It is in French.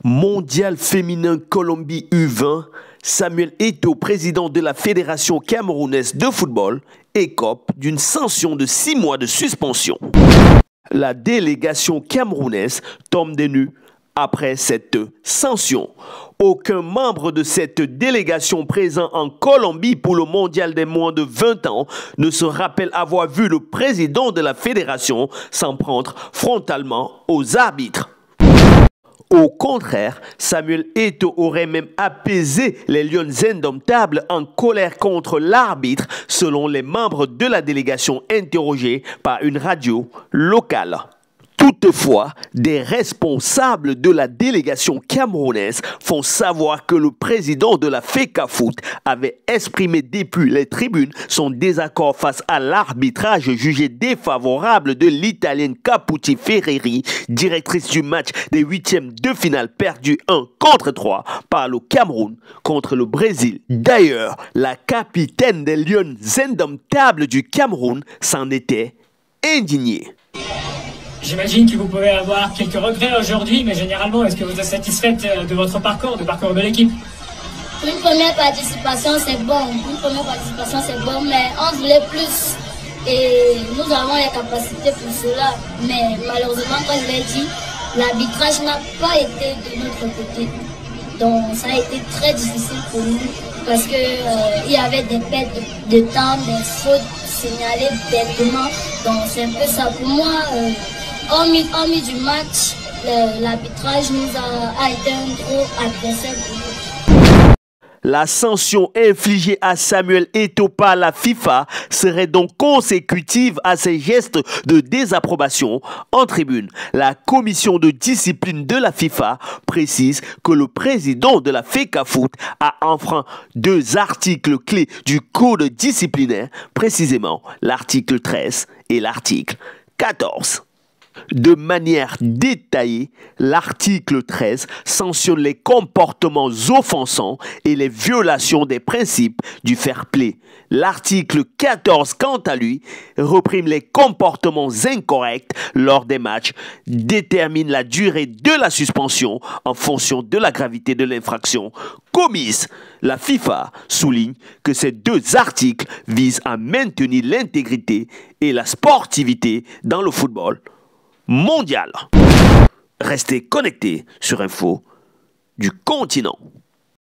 Mondial féminin Colombie U20, Samuel Eto'o, président de la Fédération camerounaise de football, écope d'une sanction de 6 mois de suspension. La délégation camerounaise tombe des nues après cette sanction. Aucun membre de cette délégation présent en Colombie pour le mondial des moins de 20 ans ne se rappelle avoir vu le président de la fédération s'en prendre frontalement aux arbitres. Au contraire, Samuel Eto'o aurait même apaisé les Lions indomptables en colère contre l'arbitre, selon les membres de la délégation interrogés par une radio locale. Toutefois, des responsables de la délégation camerounaise font savoir que le président de la FECAFOOT avait exprimé depuis les tribunes son désaccord face à l'arbitrage jugé défavorable de l'Italienne Caputi Ferreri, directrice du match des huitièmes de finale perdu 1-3 par le Cameroun contre le Brésil. D'ailleurs, la capitaine des Lions indomptables du Cameroun s'en était indignée. J'imagine que vous pouvez avoir quelques regrets aujourd'hui, mais généralement, est-ce que vous êtes satisfaite de votre parcours, du parcours de l'équipe? Une première participation, c'est bon. Mais on voulait plus. Et nous avons les capacités pour cela. Mais malheureusement, comme je l'ai dit, l'arbitrage n'a pas été de notre côté. Donc, ça a été très difficile pour nous parce qu'il y avait des pertes de temps, des fautes signalées bêtement. Donc, c'est un peu ça pour moi. Hormis du match, l'arbitrage nous a été un gros adversaire. La sanction infligée à Samuel Eto'o par la FIFA serait donc consécutive à ses gestes de désapprobation en tribune. La commission de discipline de la FIFA précise que le président de la FECAFOOT a enfreint 2 articles clés du code disciplinaire, précisément l'article 13 et l'article 14. De manière détaillée, l'article 13 sanctionne les comportements offensants et les violations des principes du fair play. L'article 14, quant à lui, reprime les comportements incorrects lors des matchs, détermine la durée de la suspension en fonction de la gravité de l'infraction commise. La FIFA souligne que ces 2 articles visent à maintenir l'intégrité et la sportivité dans le football mondial. Restez connectés sur Info du continent.